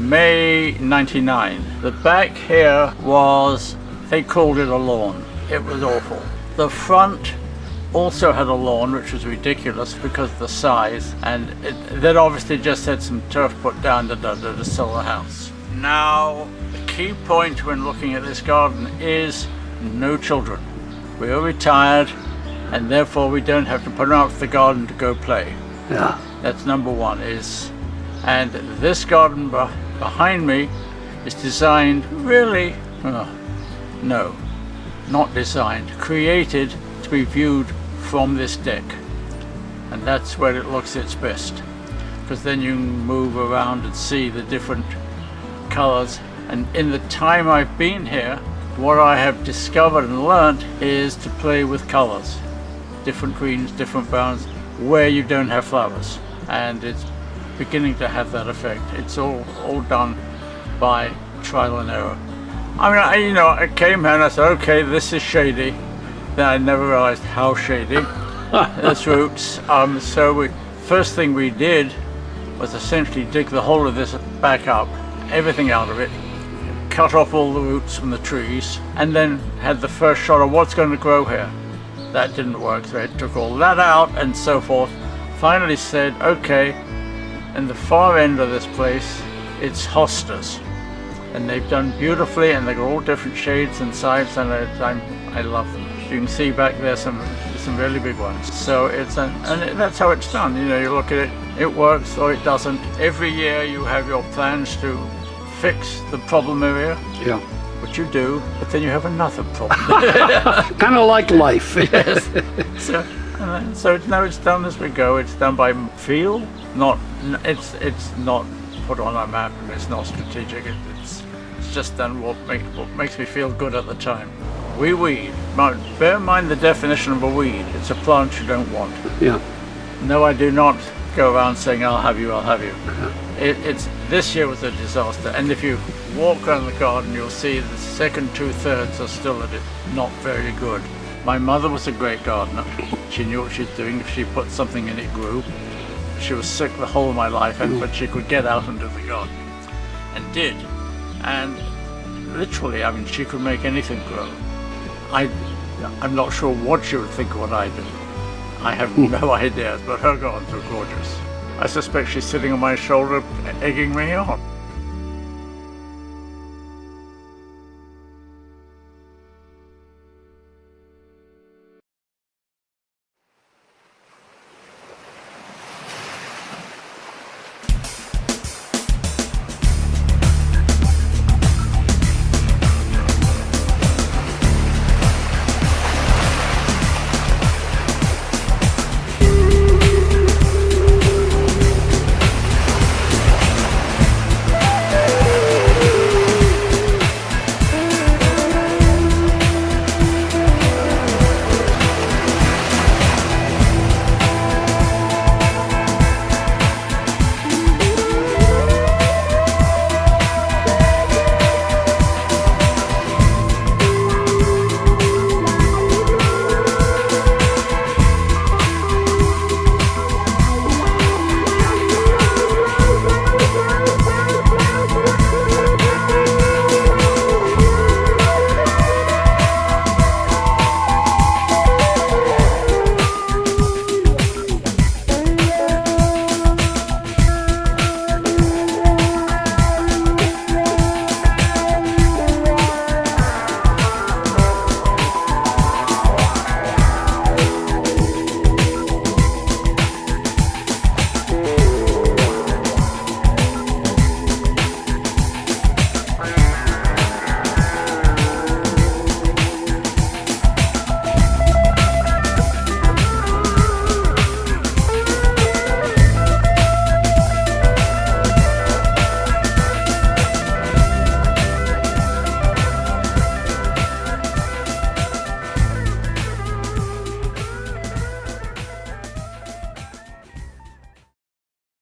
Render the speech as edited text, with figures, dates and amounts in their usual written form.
May 99. The back here was, they called it a lawn. It was awful. The front also had a lawn, which was ridiculous because of the size, and they'd obviously just had some turf put down to sell the house. Now, the key point when looking at this garden is no children. We are retired, and therefore we don't have to put them out of the garden to go play. Yeah. That's number one. And this garden behind me is designed really, no, not designed, created to be viewed from this deck. And that's where it looks its best, because then you can move around and see the different colors. And in the time I've been here, what I have discovered and learned is to play with colors, different greens, different browns, where you don't have flowers. And it's beginning to have that effect. It's all done by trial and error. I mean, I came here and I said, okay, this is shady. Then I never realized how shady. That's roots. So first thing we did was essentially dig the whole of this back up, everything out of it, cut off all the roots from the trees, and then had the first shot of what's going to grow here. That didn't work, so I took all that out and so forth. Finally said, okay, in the far end of this place, it's hostas. And they've done beautifully, and they've got all different shades and sizes, and I love them. You can see back there some really big ones. So and that's how it's done. You look at it, it works or it doesn't. Every year you have your plans to fix the problem area. Yeah. Which you do, but then you have another problem. Kind of like life. Yes. So now it's done as we go. It's done by feel. It's not put on a map, and it's not strategic. It's just done what makes me feel good at the time. We weed. Bear in mind the definition of a weed. It's a plant you don't want. Yeah. No, I do not go around saying I'll have you, I'll have you. This year was a disaster, and if you walk around the garden, you'll see the second 2/3 are still at it, not very good. My mother was a great gardener. She knew what she was doing. If she put something in, it grew. She was sick the whole of my life, but she could get out into the garden, and did. And literally, she could make anything grow. I'm not sure what she would think of what I do. I have no idea, but her gardens are gorgeous. I suspect she's sitting on my shoulder, egging me on.